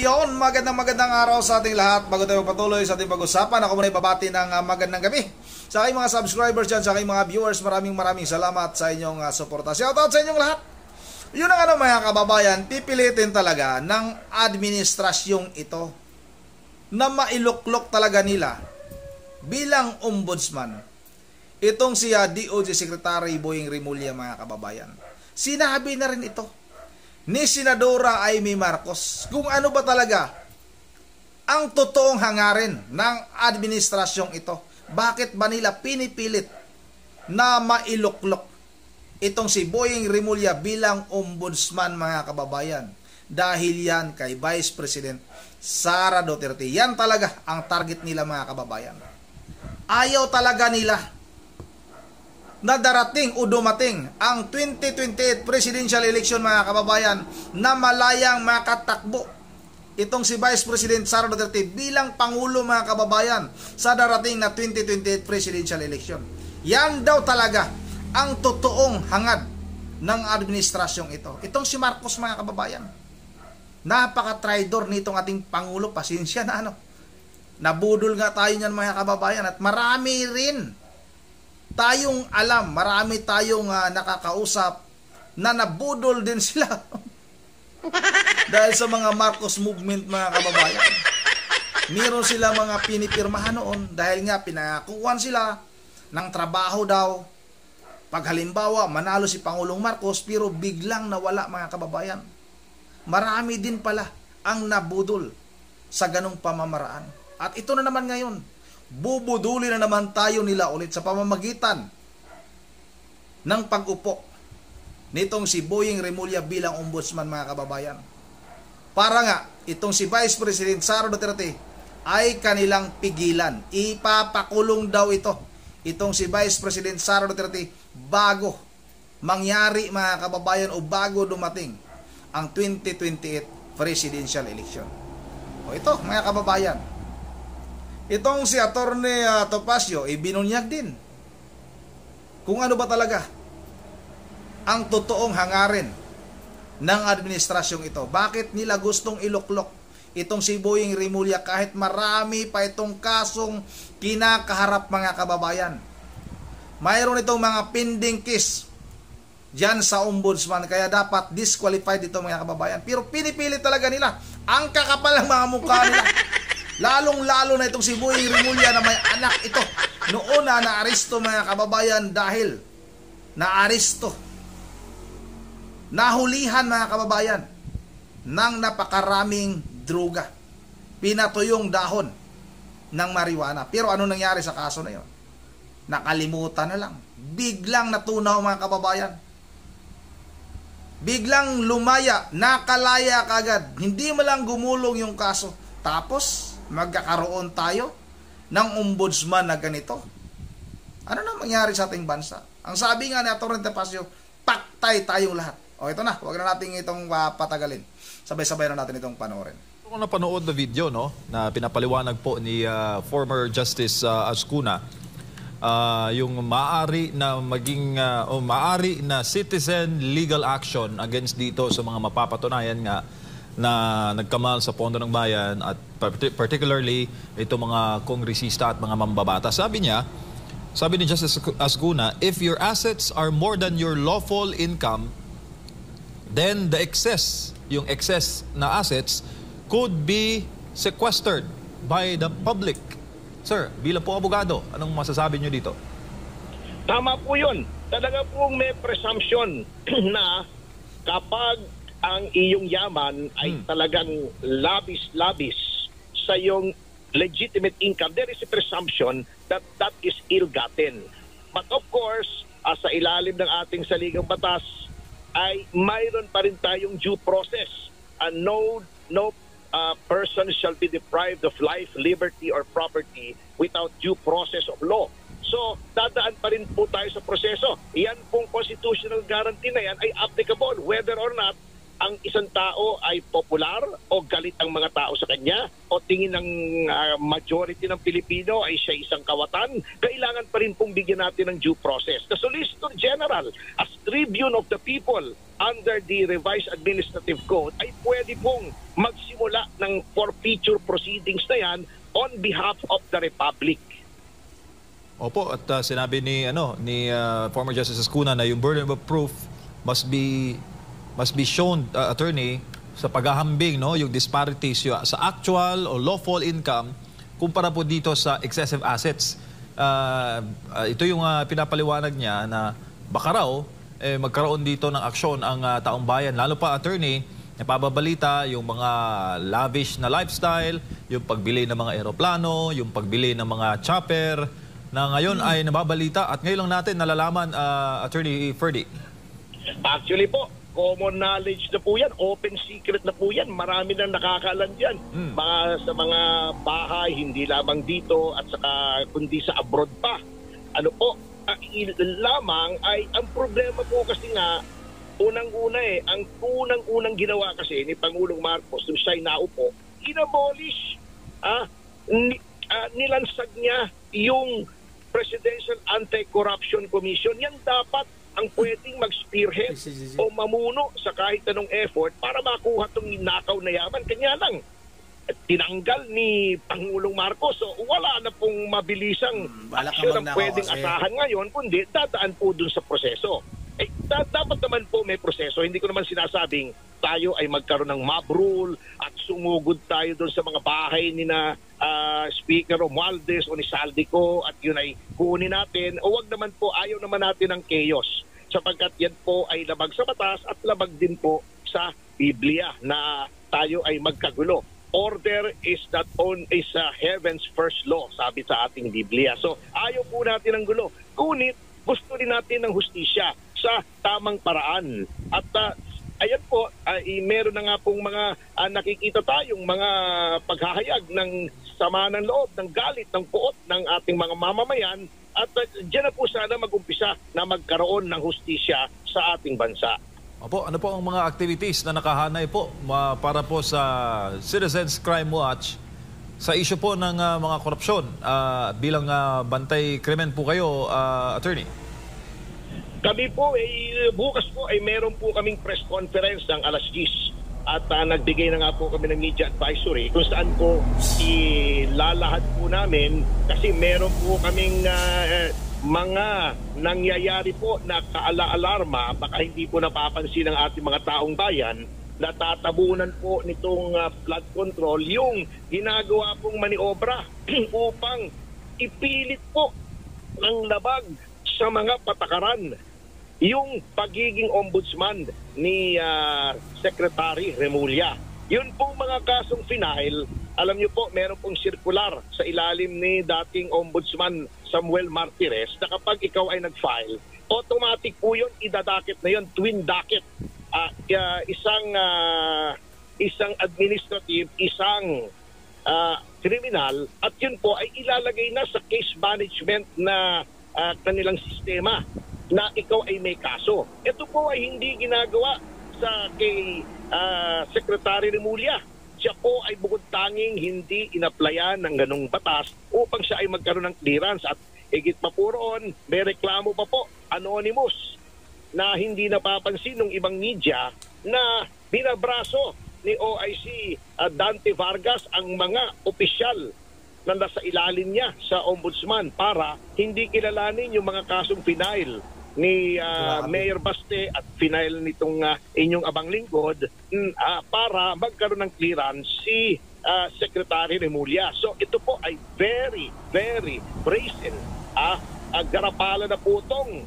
Yon, magandang araw sa ating lahat. Bago tayo patuloy sa ating pag-usapan, ako muna ibabati ng magandang gabi sa aking mga subscribers dyan, sa aking mga viewers. Maraming salamat sa inyong suporta. Shoutout sa inyong lahat. Yun ang mga kababayan, pipilitin talaga ng administrasyong ito na mailuklok talaga nila bilang ombudsman itong si DOJ Secretary Boying Rimulya, mga kababayan. Sinabi na rin ito ni Senadora Amy Marcos kung ano ba talaga ang totoong hangarin ng administrasyong ito. Bakit ba nila pinipilit na mailuklok itong si Boying Rimulya bilang ombudsman, mga kababayan? Dahil yan kay Vice President Sara Duterte. Yan talaga ang target nila, mga kababayan. Ayaw talaga nila na darating o dumating ang 2028 presidential election, mga kababayan, na malayang makatakbo itong si Vice President Sara Duterte bilang Pangulo, mga kababayan, sa darating na 2028 presidential election. Yan daw talaga ang totoong hangad ng administrasyong ito. Itong si Marcos, mga kababayan, napaka-traidor nitong ating Pangulo. Pasensya na nabudol nga tayo niyan, mga kababayan, at marami rin tayong alam, marami tayong nakakausap na nabudol din sila dahil sa mga Marcos movement, mga kababayan. Meron sila mga pinipirmahan noon dahil nga pinangakuan sila ng trabaho daw pag halimbawa manalo si Pangulong Marcos, pero biglang nawala, mga kababayan. Marami din pala ang nabudol sa ganong pamamaraan. At ito na naman ngayon, bubuduli na naman tayo nila ulit sa pamamagitan ng pag-upo nitong si Boying Rimulya bilang ombudsman, mga kababayan. Para nga itong si Vice President Sara Duterte ay kanilang pigilan. Ipapakulong daw itong si Vice President Sara Duterte bago mangyari, mga kababayan, o bago dumating ang 2028 presidential election. O ito, mga kababayan, itong si Attorney Topacio binunyag din kung ano ba talaga ang totoong hangarin ng administrasyong ito. Bakit nila gustong iluklok itong si Boying Rimulya kahit marami pa itong kasong kinakaharap, mga kababayan. Mayroon itong mga pending case dyan sa ombudsman, kaya dapat disqualified ito, mga kababayan. Pero pinipilit talaga nila. Ang kakapal ng mga mukha nila. Lalong-lalo na itong si Boying Rimulya na may anak ito. Noon na naaresto, mga kababayan, dahil naaresto, nahulihan, mga kababayan, ng napakaraming droga. Pinatuyong dahon ng marijuana. Pero ano nangyari sa kaso na yon? Nakalimutan na lang. Biglang natunaw, mga kababayan. Biglang lumaya, nakalaya kagad. Hindi mo lang gumulong yung kaso. Tapos magkakaroon tayo ng ombudsman na ganito. Ano na mangyari sa ating bansa? Ang sabi nga ni Atty. Topacio, paktay tayong lahat. O ito na, huwag na natin itong patagalin. Sabay-sabay na natin itong panoorin. Kung napanood na video, na pinapaliwanag po ni former Justice Ascuna, yung maaari na maging maaari na citizen legal action against dito sa mga mapapatunayan nga na nagkamal sa pondo ng bayan, at particularly ito mga kongresista at mga mambabata. Sabi ni Justice Ascuna, if your assets are more than your lawful income, then the excess na assets could be sequestered by the public. Sir, bilang po abogado, anong masasabi nyo dito? Tama po yun. Talaga pong may presumption na kapag ang iyong yaman ay talagang labis-labis sa iyong legitimate income, there is a presumption that that is ill-gotten. But of course, sa ilalim ng ating saligang batas, ay mayroon pa rin tayong due process. And no person shall be deprived of life, liberty, or property without due process of law. So, dadaan pa rin po tayo sa proseso. Yan pong constitutional guarantee na yan ay applicable whether or not ang isang tao ay popular o galit ang mga tao sa kanya o tingin ng majority ng Pilipino ay siya isang kawatan, kailangan pa rin pong bigyan natin ng due process. The Solicitor General, as tribune of the people under the revised administrative code, ay pwede pong magsiwa magsisimula ng forfeiture proceedings na yan on behalf of the Republic. Opo, at sinabi ni former Justice Escuna na yung burden of proof must be shown, attorney, sa paghahambing, no, yung disparities sa actual o lawful income kumpara po dito sa excessive assets. Ito yung pinapaliwanag niya na baka raw magkaroon dito ng aksyon ang taong bayan, lalo pa, attorney, napababalita yung mga lavish na lifestyle, yung pagbili ng mga eroplano, yung pagbili ng mga chopper na ngayon ay nababalita at ngayon lang natin nalalaman, Attorney Ferdy. Actually po, common knowledge na po yan, open secret na po yan, marami nang nakakaalam yan. Sa mga bahay, hindi lamang dito at saka kundi sa abroad pa. Ano po, lamang ay ang problema po kasi nga, unang-una ang unang-unang ginawa kasi ni Pangulong Marcos nung siya'y naupo, inabolish, nilansag niya yung Presidential Anti-Corruption Commission. Yan dapat ang pwedeng mag-spearhead o mamuno sa kahit anong effort para makuha itong ninakaw na yaman. Kanya lang, tinanggal ni Pangulong Marcos. So wala na pong mabilisang aksyon ang pwedeng asahan ngayon, kundi dadaan po dun sa proseso. Dapat naman po may proseso. Hindi ko naman sinasabing tayo ay magkaroon ng mob rule at sumugod tayo doon sa mga bahay ni na Speaker Romualdez o ni Saldico at yun ay kunin natin. O wag naman po, ayaw naman natin ng chaos sapagkat yan po ay labag sa batas at labag din po sa Biblia na tayo ay magkagulo. Order is heaven's first law, sabi sa ating Biblia. So ayaw po natin ng gulo. Ngunit gusto rin natin ng hustisya sa tamang paraan. At ayan po, meron na nga pong mga nakikita tayong mga paghahayag ng sama ng loob, ng galit, ng puot ng ating mga mamamayan. At dyan na po sana mag-umpisa na magkaroon ng hustisya sa ating bansa. Opo, ano po ang mga activities na nakahanay po para po sa Citizens Crime Watch sa issue po ng mga korupsyon bilang bantay krimen po kayo, attorney? Kami po bukas po ay meron po kaming press conference ng alas 10 at nagbigay na nga po kami ng media advisory kung saan po ilalahad po namin kasi meron po kaming mga nangyayari po na kaala-alarma, baka hindi po napapansin ng ating mga taong bayan, natatabunan po nitong flood control yung ginagawa pong maniobra upang ipilit po ng labag sa mga patakaran yung pagiging ombudsman ni Secretary Remulla. Yun pong mga kasong final, alam niyo po, meron pong circular sa ilalim ni dating ombudsman Samuel Martires na kapag ikaw ay nag-file, automatic po yun, idadakit na yun, twin docket. Isang administrative, isang criminal, at yun po ay ilalagay na sa case management na kanilang sistema na ikaw ay may kaso. Ito po ay hindi ginagawa kay Secretary Remulla. Siya po ay bukod tanging hindi inaplayan ng ganong batas upang siya ay magkaroon ng clearance. At higit pa po roon, may reklamo pa po, anonymous, na hindi napapansin ng ibang media na binabraso ni OIC Dante Vargas ang mga opisyal na nasa ilalim niya sa ombudsman para hindi kilalanin yung mga kasong final ni Mayor Baste at final nitong inyong abang lingkod para magkaroon ng clearance si Secretary Remulla. So ito po ay very, very brazen. Garapala na po itong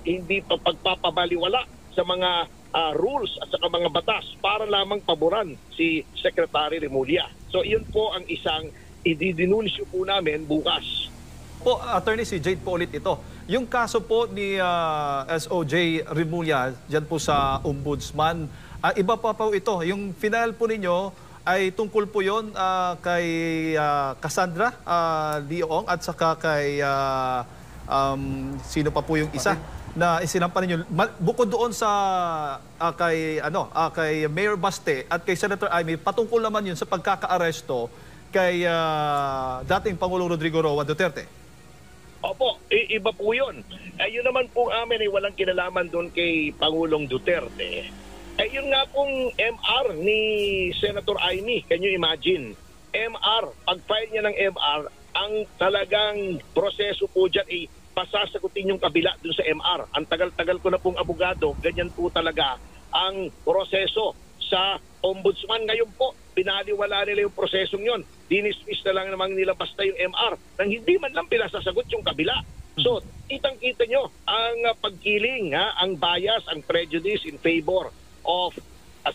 hindi pa pagpapabaliwala sa mga rules at sa mga batas para lamang paboran si Secretary Remulla. So iyon po ang isang ididinunsyo po namin bukas. Po, Attorney, si Jade po ulit ito. Yung kaso po ni SOJ Remulla dyan po sa Ombudsman, iba pa po ito. Yung final po ninyo ay tungkol po yon kay Cassandra Leong at saka kay sino pa po yung isa na isinampan ninyo. Bukod doon sa kay Mayor Baste at kay Senator Amy, patungkol naman yun sa pagkakaaresto kay dating Pangulong Rodrigo Roa Duterte. Opo, iba po yun. Yun naman po amin ay walang kinalaman doon kay Pangulong Duterte. Eh yun nga pong MR ni Senator Amy, can you imagine? MR, pag-file niya ng MR, ang talagang proseso po dyan ay pasasagutin yung kabila dun sa MR. Ang tagal-tagal ko na pong abogado, ganyan po talaga ang proseso sa ombudsman. Ngayon po, pinaliwala nila yung prosesong yon. Dinismiss na lang naman nila basta yung MR nang hindi man lang pinasasagot yung kabila. So, kitang-kita nyo ang pagkiling, ang bias, ang prejudice in favor of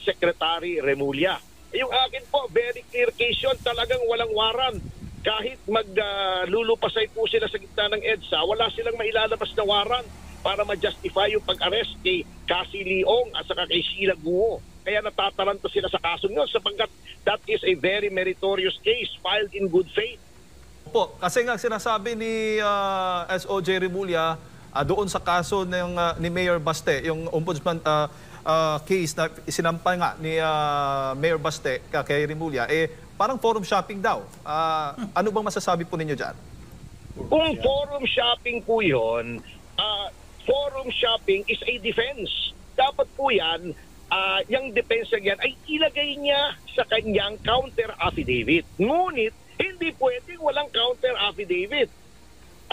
Secretary Remulla. Yung akin po, very clear case yun, talagang walang warrant. Kahit maglulupasay po sila sa gitna ng EDSA, wala silang mailalabas na warrant para ma-justify yung pag-arrest kay Cassie Leong at saka kay Sheila Guo. Kaya natataranta sila sa kasong yun sapagkat that is a very meritorious case filed in good faith. Po, kasi nga sinasabi ni SOJ Remulla doon sa kaso ng ni Mayor Baste, yung ombudsman case na sinampay nga ni Mayor Baste kay Remulla, parang forum shopping daw. Ano bang masasabi po ninyo dyan? Kung forum shopping po yun, forum shopping is a defense. Dapat po yan, yung defense yan ay ilagay niya sa kanyang counter affidavit. Ngunit, hindi pwedeng walang counter affidavit.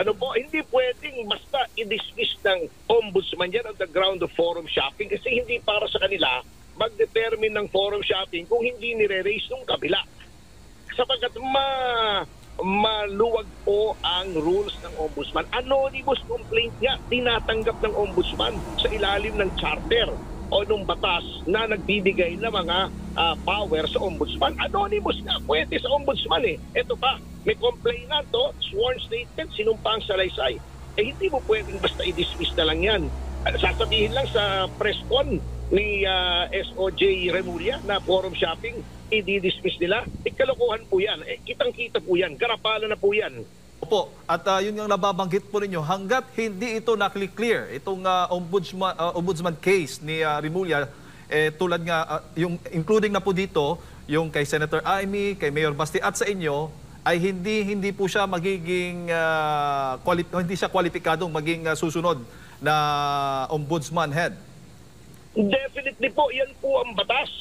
Ano po, hindi pwedeng basta i-dismiss ng ombudsman yan on the ground of forum shopping kasi hindi para sa kanila mag-determine ng forum shopping kung hindi nire-raise ng kabila. Sapagkat maluwag po ang rules ng ombudsman. Anonymous complaint nga tinatanggap ng ombudsman sa ilalim ng charter o nung batas na nagbibigay ng mga power sa ombudsman. Anonymous nga, pwede sa ombudsman Ito pa, may complainant sworn statement, sinumpang salaysay. Hindi mo pwedeng basta i-dismiss na lang yan. Sasabihin lang sa press con ni SOJ Remulla na forum shopping, i-dismiss nila. Kalokohan po yan. Kitang-kita po yan. Garapalan na po yan. Opo, at yun yung nababanggit po ninyo, hanggat hindi ito na-clear, itong ombudsman case ni Remulla, tulad nga, yung including na po dito, yung kay Senator Amy, kay Mayor Baste at sa inyo, ay hindi po siya magiging, hindi siya kwalipikadong maging susunod na ombudsman head. Definitely po, yan po ang batas.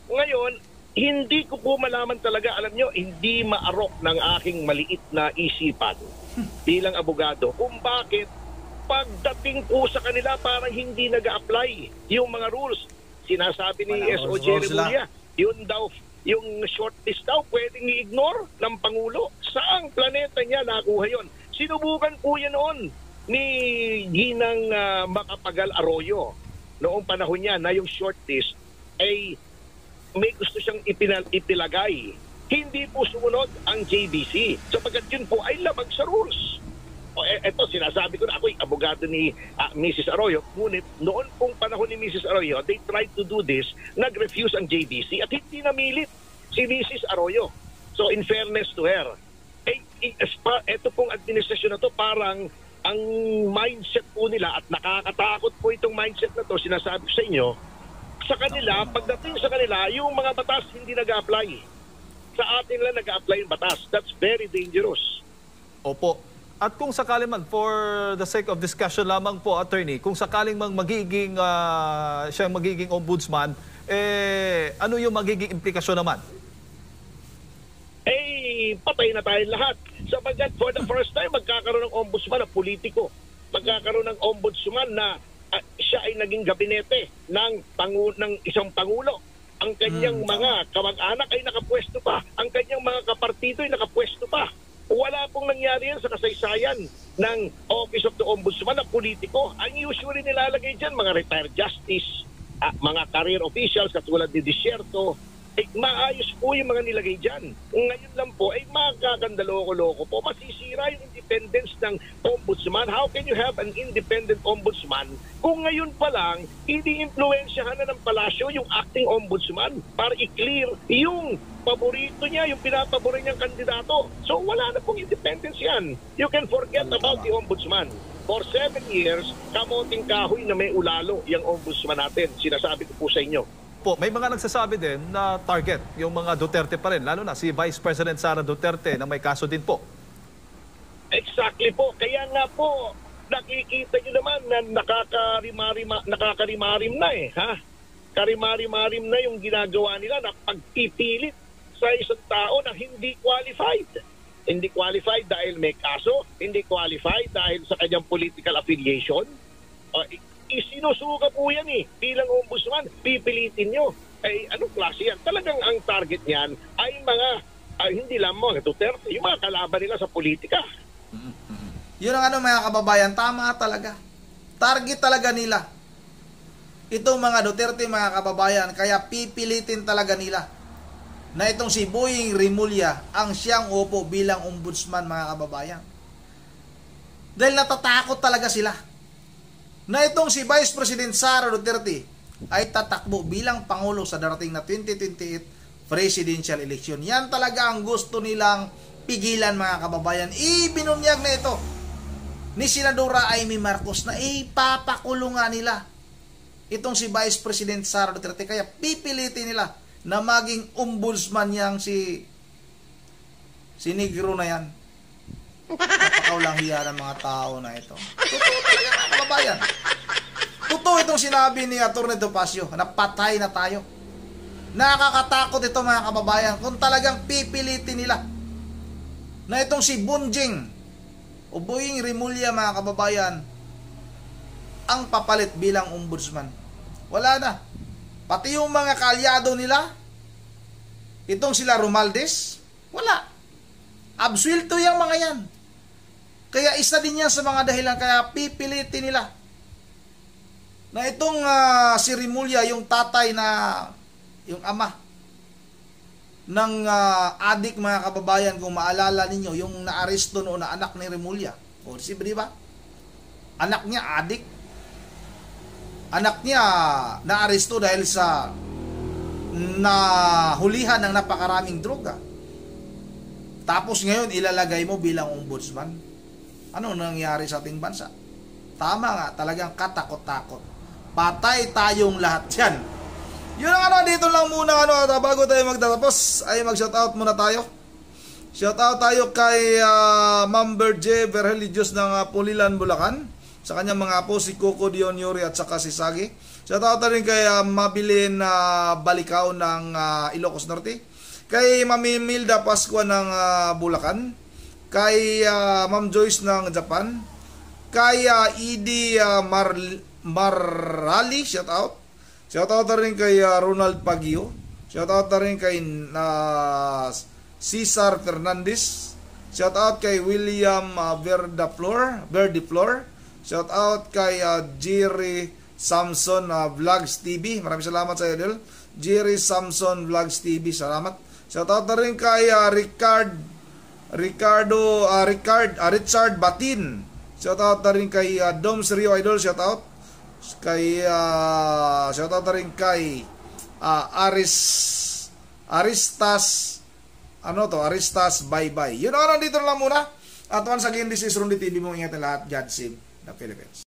Ngayon, hindi ko po malaman talaga, alam nyo, hindi maarok ng aking maliit na isipan bilang abogado kung bakit pagdating po sa kanila parang hindi nag-a-apply yung mga rules. Sinasabi ni SOJ Remulla, yun daw, yung shortlist daw, pwedeng i-ignore ng Pangulo. Saang planeta niya nakuha yun? Sinubukan po yan noon ni Ginang Macapagal Arroyo noong panahon niya na yung shortlist ay may gusto siyang ipilagay. Hindi po sumunod ang JBC sapagkat yun po ay labag sa rules. Eto, sinasabi ko na ako'y abogado ni Mrs. Arroyo. Ngunit noon pong panahon ni Mrs. Arroyo, they tried to do this, nag-refuse ang JBC at hindi namilit si Mrs. Arroyo. So in fairness to her, eto pong administrasyon na to parang ang mindset po nila at nakakatakot po itong mindset na to, sinasabi ko sa inyo, sa kanila, pagdating sa kanila, yung mga batas hindi nag-a-apply. Sa atin lang nag-a-apply yung batas. That's very dangerous. Opo. At kung sakali man, for the sake of discussion lamang po, attorney, kung sakaling siya magiging ombudsman, ano yung magiging implikasyon naman? Patay na tayo lahat. Sapagkat for the first time, magkakaroon ng ombudsman na politiko. Magkakaroon ng ombudsman na siya ay naging gabinete ng isang pangulo. Ang kanyang mga kamag-anak ay nakapwesto pa. Ang kanyang mga kapartido ay nakapwesto pa. Wala pong nangyari yan sa kasaysayan ng Office of the Ombudsman na politiko. Ang usually nilalagay dyan, mga retired justice, mga career officials katulad ni Desierto, maayos po yung mga nilagay dyan. Ngayon lang po, makakandaloko-loko po. Masisira yung independence ng ombudsman. How can you have an independent ombudsman kung ngayon pa lang, hindi influensyahan na ng palasyo yung acting ombudsman para i-clear yung paborito niya, yung pinapabori niyang kandidato. So wala na pong independence yan. You can forget about the ombudsman. For 7 years, kamoting kahoy na may ulalo yung ombudsman natin. Sinasabi ko po sa inyo. Po, may mga nagsasabi din na target yung mga Duterte pa rin, lalo na si Vice President Sara Duterte na may kaso din po. Exactly po. Kaya nga po, nakikita nyo naman na nakakarimarim na ha? karimari-marim na yung ginagawa nila na pagpipilit sa isang tao na hindi qualified. Hindi qualified dahil may kaso, hindi qualified dahil sa kanyang political affiliation. Isinusuka po yan bilang ombudsman, pipilitin nyo. Anong klase yan? Talagang ang target niyan ay hindi lang mga Duterte, yung mga kalaban nila sa politika. Yun ang mga kababayan, tama talaga. Target talaga nila itong mga Duterte, mga kababayan, kaya pipilitin talaga nila na itong si Boying Rimulya ang siyang upo bilang ombudsman, mga kababayan. Dahil natatakot talaga sila na itong si Vice President Sara Duterte ay tatakbo bilang Pangulo sa darating na 2028 presidential election. Yan talaga ang gusto nilang pigilan, mga kababayan. Ibinunyag na ito ni Senadora Amy Marcos na ipapakulungan nila itong si Vice President Sara Duterte. Kaya pipilitin nila na maging ombudsman yang si Negro na yan. Napakaulang hiya ng mga tao na ito. Totoo talaga, mga kababayan. Totoo itong sinabi ni Atty. Topacio na patay na tayo. Nakakatakot ito, mga kababayan, kung talagang pipilitin nila na itong si Bunjing o Boying Rimulya, mga kababayan, ang papalit bilang ombudsman. Wala na. Pati yung mga kaalyado nila, itong sila Romualdez, wala. Absuelto yung mga yan. Kaya isa din yan sa mga dahilan kaya pipilitin nila na itong si Rimulya, yung tatay na, yung ama ng adik, mga kababayan, kung maalala ninyo, yung naaresto noon na anak ni Rimulya. O, di ba? Anak niya, adik. Anak niya naaresto dahil sa nahulihan ng napakaraming droga. Tapos ngayon, ilalagay mo bilang ombudsman. Ano nangyari sa ating bansa? Tama nga, talagang katakot-takot. Patay tayong lahat yan. Yun ang dito lang muna, bago tayo magtatapos, ay mag-shoutout muna tayo. Shoutout tayo kay Ma'am Berje Verheligios ng Pulilan, Bulacan. Sa kanyang mga apo, si Coco Dion Yuri at saka si Sagi. Shoutout rin kay Mabilin Balikaw ng Ilocos Norte. Kay Mami Milda Pascua ng Bulacan. Kay Ma'am Joyce ng Japan. Kay Edie Marali, shoutout. Shoutout rin kay Ronald Pagio. Shoutout rin kay Cesar Fernandez. Shoutout kay William Verdiflor. Shoutout kay Jerry Samson Vlogs TV. Maraming salamat sa iyo, Del. Jerry Samson Vlogs TV, salamat. Shoutout na rin kay Richard Batin. Shoutout na rin kay Doms Rio Idol, shoutout. Kay shoutout na rin kay Aristas Bye Bye. Yun, nandito na lang muna. At once again, this is Rundi TV mo. Ingat na lahat. God save the Philippines.